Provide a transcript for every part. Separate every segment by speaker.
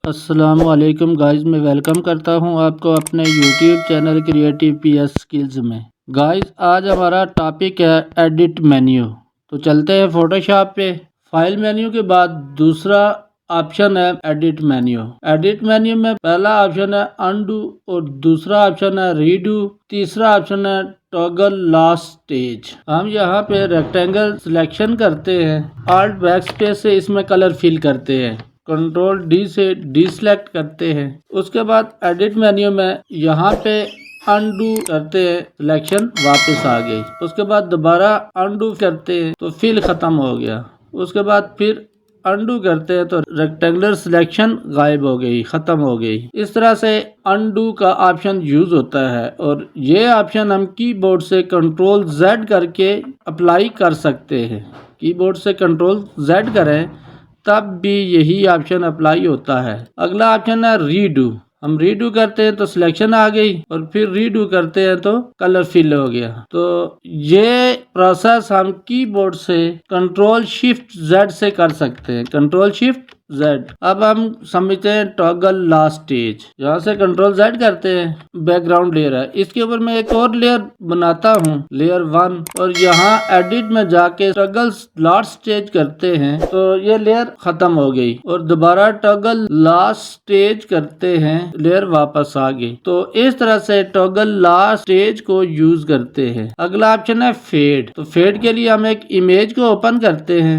Speaker 1: अस्सलामुअलैकुम गाइस, मैं वेलकम करता हूं आपको अपने YouTube channel creative PS skills में। गाइस, आज हमारा टॉपिक है एडिट मेन्यू। तो चलते हैं फोटोशॉप पे। फाइल मेन्यू के बाद दूसरा ऑप्शन है एडिट मेन्यू। एडिट मेन्यू में पहला ऑप्शन है अनडू और दूसरा ऑप्शन है रीडू, तीसरा ऑप्शन है टॉगल लास्ट स्टेज। हम यहाँ पे रेक्टेंगल सिलेक्शन करते हैं, ऑल्ट बैकस्पेस से इसमें कलर फिल करते हैं, कंट्रोल डी से डीसेलेक्ट करते हैं। उसके बाद एडिट मेन्यू में यहाँ पे अनडू करते हैं, सिलेक्शन वापस आ गई। उसके बाद दोबारा अनडू करते हैं तो फिल खत्म हो गया। उसके बाद फिर अनडू करते हैं तो रेक्टेंगुलर सिलेक्शन गायब हो गई, खत्म हो गई। इस तरह से अनडू का ऑप्शन यूज होता है और ये ऑप्शन हम कीबोर्ड से कंट्रोल जेड करके अप्लाई कर सकते हैं। कीबोर्ड से कंट्रोल जेड करें तब भी यही ऑप्शन अप्लाई होता है। अगला ऑप्शन है रीडू। हम रीडू करते हैं तो सिलेक्शन आ गई और फिर रीडू करते हैं तो कलर फिल हो गया। तो ये प्रोसेस हम कीबोर्ड से कंट्रोल शिफ्ट जेड से कर सकते हैं, कंट्रोल शिफ्ट जेड। अब हम समझते हैं टॉगल लास्ट स्टेज। यहाँ से कंट्रोल जेड करते हैं, बैकग्राउंड लेयर है, इसके ऊपर मैं एक और लेयर बनाता हूँ, लेयर 1, और यहाँ एडिट में जाके टॉगल लास्ट स्टेज करते हैं तो ये लेयर खत्म हो गई और दोबारा टॉगल लास्ट स्टेज करते हैं, लेयर वापस आ गई। तो इस तरह से टॉगल लास्ट स्टेज को यूज करते हैं। अगला ऑप्शन है फेड। तो फेड के लिए हम एक इमेज को ओपन करते हैं,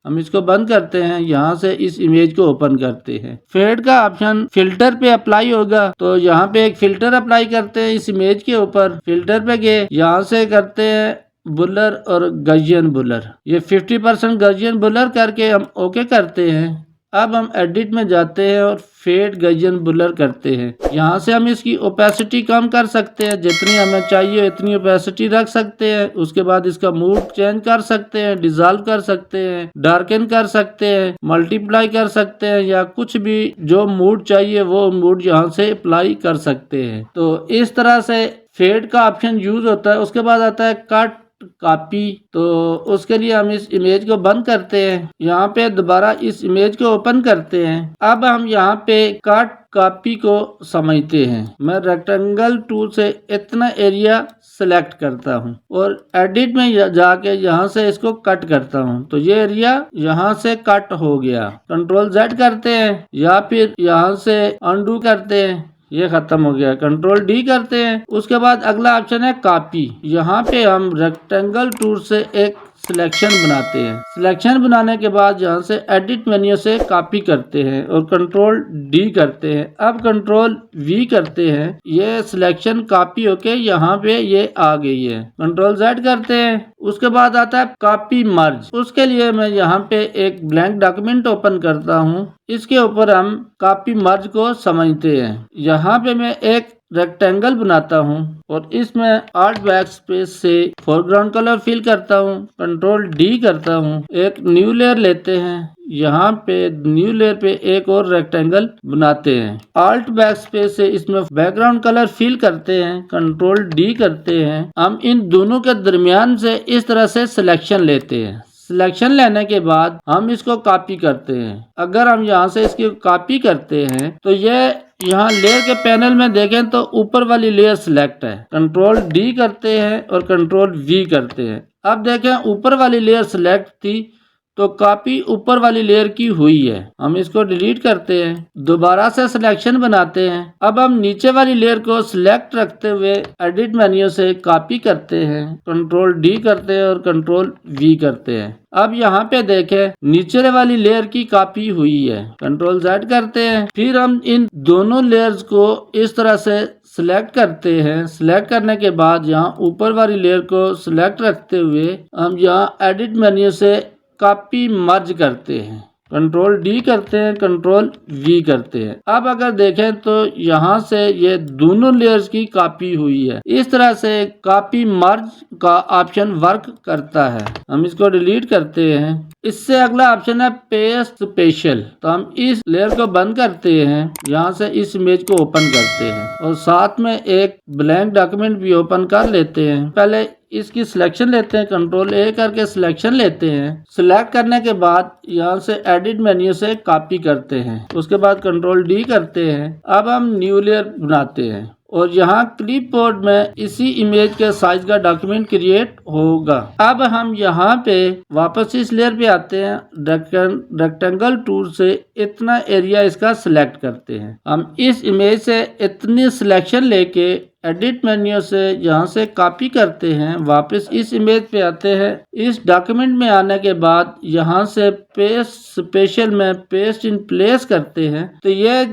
Speaker 1: हम इसको बंद करते हैं, यहाँ से इस इमेज को ओपन करते हैं। फेड का ऑप्शन फिल्टर पे अप्लाई होगा तो यहाँ पे एक फिल्टर अप्लाई करते हैं इस इमेज के ऊपर। फिल्टर पे गए, यहाँ से करते हैं बुलर और गजियन बुलर। ये 50% गजियन बुलर करके हम ओके करते हैं। अब हम एडिट में जाते हैं और फेड गजियन बुलर करते हैं। यहाँ से हम इसकी ओपेसिटी कम कर सकते हैं, जितनी हमें चाहिए इतनी ओपेसिटी रख सकते हैं। उसके बाद इसका मूड चेंज कर सकते हैं, डिसॉल्व कर सकते हैं, डार्कन कर सकते हैं, मल्टीप्लाई कर सकते हैं, या कुछ भी जो मूड चाहिए वो मूड यहाँ से अप्लाई कर सकते हैं। तो इस तरह से फेड का ऑप्शन यूज होता है। उसके बाद आता है कट कॉपी। तो उसके लिए हम इस इमेज को बंद करते हैं, यहाँ पे दोबारा इस इमेज को ओपन करते हैं। अब हम यहाँ पे कट कॉपी को समझते हैं। मैं रेक्टेंगल टूल से इतना एरिया सेलेक्ट करता हूँ और एडिट में जाके यहाँ से इसको कट करता हूँ तो ये एरिया यहाँ से कट हो गया। कंट्रोल जेड करते हैं या फिर यहाँ से अनडू करते हैं, ये खत्म हो गया। कंट्रोल डी करते हैं। उसके बाद अगला ऑप्शन है कॉपी। यहाँ पे हम रेक्टेंगल टूल से एक सिलेक्शन बनाते हैं। सिलेक्शन बनाने के बाद यहाँ से एडिट मेन्यू से कॉपी करते हैं और कंट्रोल डी करते हैं। अब कंट्रोल वी करते हैं, ये सिलेक्शन कॉपी होके यहाँ पे ये आ गई है। कंट्रोल जेड करते हैं। उसके बाद आता है कॉपी मर्ज। उसके लिए मैं यहाँ पे एक ब्लैंक डॉक्यूमेंट ओपन करता हूँ, इसके ऊपर हम कॉपी मर्ज को समझते हैं। यहाँ पे मैं एक रेक्टेंगल बनाता हूँ और इसमें आर्ट बैक स्पेस से फोरग्राउंड कलर फिल करता हूँ, कंट्रोल डी करता हूँ। एक न्यू लेयर लेते हैं, यहाँ पे न्यू लेयर पे एक और रेक्टेंगल बनाते हैं। आल्ट बैक स्पेस से इसमें बैकग्राउंड कलर फिल करते हैं, कंट्रोल डी करते हैं। हम इन दोनों के दरमियान से इस तरह से सिलेक्शन लेते हैं। सिलेक्शन लेने के बाद हम इसको कॉपी करते हैं। अगर हम यहाँ से इसकी कॉपी करते हैं तो ये यहाँ लेयर के पैनल में देखें तो ऊपर वाली लेयर सिलेक्ट है, कंट्रोल डी करते हैं और कंट्रोल वी करते हैं। अब देखें ऊपर वाली लेयर सिलेक्ट थी तो कॉपी ऊपर वाली लेयर की हुई है। हम इसको डिलीट करते हैं, दोबारा से सिलेक्शन बनाते हैं। अब हम नीचे वाली लेयर को सिलेक्ट रखते हुए एडिट मेन्यू से कॉपी करते हैं, कंट्रोल डी करते हैं और कंट्रोल वी करते हैं। अब यहाँ पे देखें नीचे वाली लेयर की कॉपी हुई है, कंट्रोल जेड करते हैं। फिर हम इन दोनों लेयर्स को इस तरह से सिलेक्ट करते हैं। सिलेक्ट करने के बाद यहाँ ऊपर वाली लेयर को सिलेक्ट रखते हुए हम यहाँ एडिट मेन्यू से कॉपी मर्ज करते हैं, कंट्रोल डी करते हैं, कंट्रोल वी करते हैं। अब अगर देखें तो यहाँ से ये दोनों लेयर्स की कॉपी हुई है। इस तरह से कॉपी मर्ज का ऑप्शन वर्क करता है। हम इसको डिलीट करते हैं। इससे अगला ऑप्शन है पेस्ट स्पेशल। तो हम इस लेयर को बंद करते हैं, यहाँ से इस इमेज को ओपन करते हैं और साथ में एक ब्लैंक डॉक्यूमेंट भी ओपन कर लेते हैं। पहले इसकी सिलेक्शन लेते हैं, कंट्रोल ए करके सिलेक्शन लेते हैं। सिलेक्ट करने के बाद यहाँ से एडिट मेन्यू से कॉपी करते हैं, उसके बाद कंट्रोल डी करते हैं। अब हम न्यू लेयर बनाते हैं और यहाँ क्लिपबोर्ड में इसी इमेज के साइज का डॉक्यूमेंट क्रिएट होगा। अब हम यहाँ पे वापस इस लेयर पे आते हैं, रेक्टेंगल टूल से इतना एरिया इसका सिलेक्ट करते हैं। हम इस इमेज से इतनी सिलेक्शन लेके एडिट मेन्यू से यहाँ से कॉपी करते हैं, वापस इस इमेज पे आते हैं। इस डॉक्यूमेंट में आने के बाद यहाँ से पेस्ट स्पेशल में पेस्ट इन प्लेस करते हैं। तो ये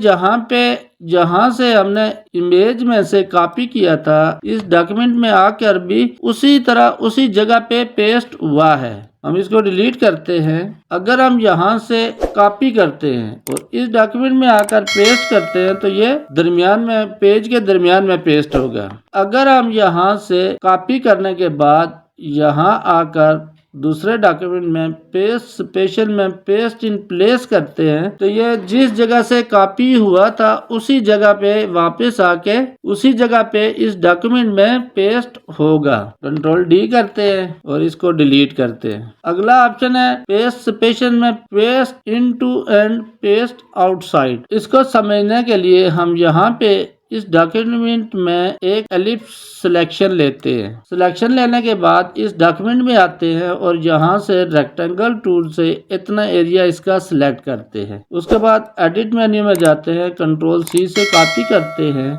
Speaker 1: जहाँ से हमने इमेज में से कॉपी किया था, इस डॉक्यूमेंट में आकर भी उसी तरह उसी जगह पे पेस्ट हुआ है। हम इसको डिलीट करते हैं। अगर हम यहाँ से कॉपी करते हैं और इस डॉक्यूमेंट में आकर पेस्ट करते हैं तो ये दरमियान में, पेज के दरमियान में पेस्ट होगा। अगर हम यहाँ से कॉपी करने के बाद यहाँ आकर दूसरे डॉक्यूमेंट में पेस्ट स्पेशल में पेस्ट इन प्लेस करते हैं तो ये जिस जगह से कॉपी हुआ था उसी जगह पे वापस आके उसी जगह पे इस डॉक्यूमेंट में पेस्ट होगा। कंट्रोल डी करते हैं और इसको डिलीट करते हैं। अगला ऑप्शन है पेस्ट स्पेशल में paste into and paste outside. इसको समझने के लिए हम यहाँ पे इस डॉक्यूमेंट में एक एलिप्स सिलेक्शन लेते हैं। सिलेक्शन लेने के बाद इस डॉक्यूमेंट में आते हैं और यहाँ से रेक्टेंगल टूल से इतना एरिया इसका सिलेक्ट करते हैं। उसके बाद एडिट मेन्यू में जाते हैं, कंट्रोल सी से कॉपी करते हैं,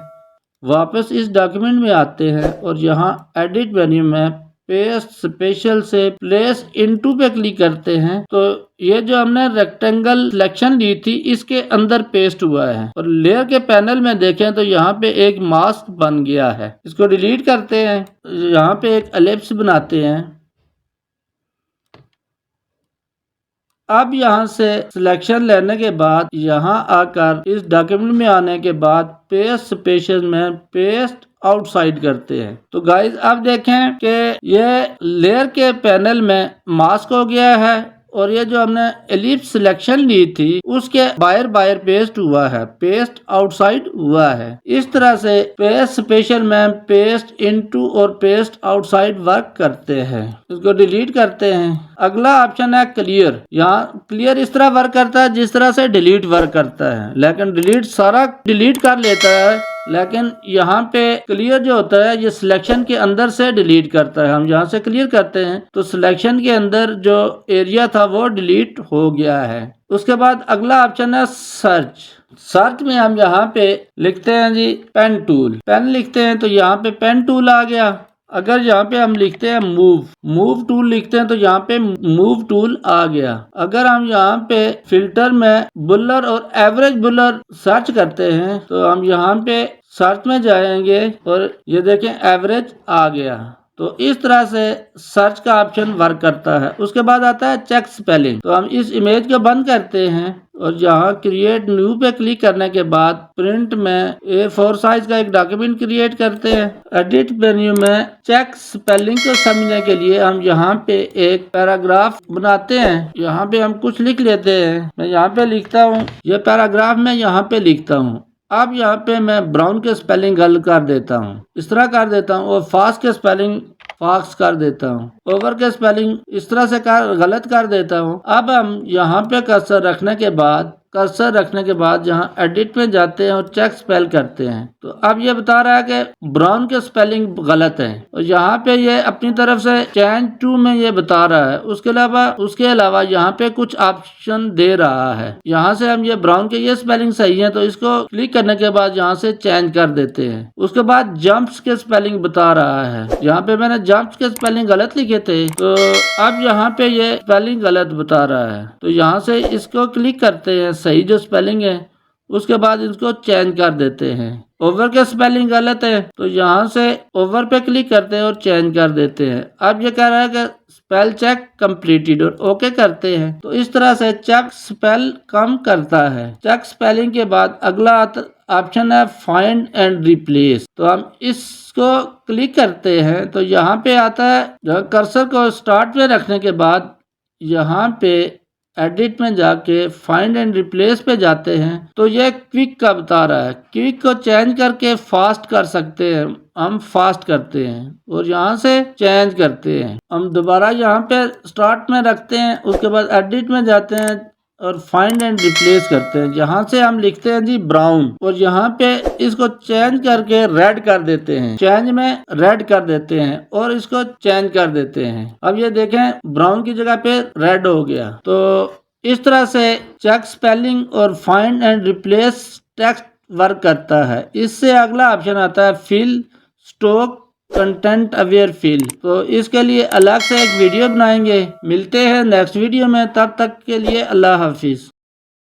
Speaker 1: वापस इस डॉक्यूमेंट में आते हैं और यहाँ एडिट मेन्यू में पेस्ट स्पेशल से प्लेस इनटू पे क्लिक करते हैं तो ये जो हमने रेक्टेंगल सिलेक्शन ली थी इसके अंदर पेस्ट हुआ है। और लेयर के पैनल में देखें तो यहाँ पे एक मास्क बन गया है। इसको डिलीट करते हैं, यहाँ पे एक एलिप्स बनाते हैं। अब यहाँ से सिलेक्शन लेने के बाद यहाँ आकर इस डॉक्यूमेंट में आने के बाद पेस्ट स्पेशल में पेस्ट आउटसाइड करते हैं। तो गाइज अब देखें कि ये लेयर के पैनल में मास्क हो गया है और ये जो हमने एलिप्स सिलेक्शन ली थी उसके बाहर पेस्ट हुआ है, पेस्ट आउटसाइड हुआ है। इस तरह से पेस्ट स्पेशल में पेस्ट इनटू और पेस्ट आउटसाइड वर्क करते हैं। इसको डिलीट करते हैं। अगला ऑप्शन है क्लियर। यहाँ क्लियर इस तरह वर्क करता है जिस तरह से डिलीट वर्क करता है, लेकिन डिलीट सारा डिलीट कर लेता है, लेकिन यहाँ पे क्लियर जो होता है ये सिलेक्शन के अंदर से डिलीट करता है। हम यहाँ से क्लियर करते हैं तो सिलेक्शन के अंदर जो एरिया था वो डिलीट हो गया है। उसके बाद अगला ऑप्शन है सर्च। सर्च में हम यहाँ पे लिखते हैं जी पेन टूल, पेन लिखते हैं तो यहाँ पे पेन टूल आ गया। अगर यहाँ पे हम लिखते हैं मूव टूल लिखते हैं तो यहाँ पे मूव टूल आ गया। अगर हम यहाँ पे फिल्टर में बुलर और एवरेज बुलर सर्च करते हैं तो हम यहाँ पे सर्च में जाएंगे और ये देखें एवरेज आ गया। तो इस तरह से सर्च का ऑप्शन वर्क करता है। उसके बाद आता है चेक स्पेलिंग। तो हम इस इमेज को बंद करते हैं और यहाँ क्रिएट न्यू पे क्लिक करने के बाद प्रिंट में A4 साइज का एक डॉक्यूमेंट क्रिएट करते हैं। एडिट मेन्यू में चेक स्पेलिंग को समझने के लिए हम यहाँ पे एक पैराग्राफ बनाते हैं। यहाँ पे हम कुछ लिख लेते हैं। मैं यहाँ पे लिखता हूँ, ये पैराग्राफ मैं यहाँ पे लिखता हूँ। अब यहाँ पे मैं ब्राउन के स्पेलिंग गलत कर देता हूँ, इस तरह कर देता हूँ, और फास्ट के स्पेलिंग फास्ट कर देता हूँ, ओवर के स्पेलिंग इस तरह से गलत कर देता हूँ। अब हम यहाँ पे कर्सर रखने के बाद यहाँ एडिट में जाते हैं और चेक स्पेल करते हैं। तो अब ये बता रहा है कि ब्राउन के स्पेलिंग गलत है और यहाँ पे ये अपनी तरफ से चेंज टू में ये बता रहा है। उसके अलावा यहाँ पे कुछ ऑप्शन दे रहा है। यहाँ से हम ये ब्राउन के ये स्पेलिंग सही है तो इसको क्लिक करने के बाद यहाँ से चेंज कर देते हैं। उसके बाद जंप्स के स्पेलिंग बता रहा है। यहाँ पे मैंने जंप्स के स्पेलिंग गलत लिखे थे तो अब यहाँ पे ये स्पेलिंग गलत बता रहा है। तो यहाँ से इसको क्लिक करते हैं, सही जो स्पेलिंग है, उसके बाद इसको चेंज कर देते हैं। ओवर के स्पेलिंग गलत है तो यहाँ से ओवर पे क्लिक करते हैं और चेंज कर देते हैं। अब ये कह रहा है कि स्पेल चेक कंप्लीटेड और ओके करते हैं। तो इस तरह से चेक स्पेल कम करता है। चेक स्पेलिंग के बाद अगला ऑप्शन है फाइंड एंड रिप्लेस। तो हम इसको क्लिक करते हैं तो यहाँ पे आता है, कर्सर को स्टार्ट पे रखने के बाद यहाँ पे एडिट में जाके फाइंड एंड रिप्लेस पे जाते हैं तो ये क्विक का बता रहा है। क्विक को चेंज करके फास्ट कर सकते हैं, हम फास्ट करते हैं और यहाँ से चेंज करते हैं। हम दोबारा यहाँ पे स्टार्ट में रखते हैं, उसके बाद एडिट में जाते हैं और फाइंड एंड रिप्लेस करते हैं। यहाँ से हम लिखते हैं जी ब्राउन और यहाँ पे इसको चेंज करके रेड कर देते हैं, चेंज में रेड कर देते हैं और इसको चेंज कर देते हैं। अब ये देखें ब्राउन की जगह पे रेड हो गया। तो इस तरह से चेक स्पेलिंग और find and replace text work करता है। इससे अगला ऑप्शन आता है fill stock content aware fill. तो इसके लिए अलग से एक वीडियो बनाएंगे। मिलते हैं नेक्स्ट वीडियो में, तब तक के लिए अल्लाह हाफिज।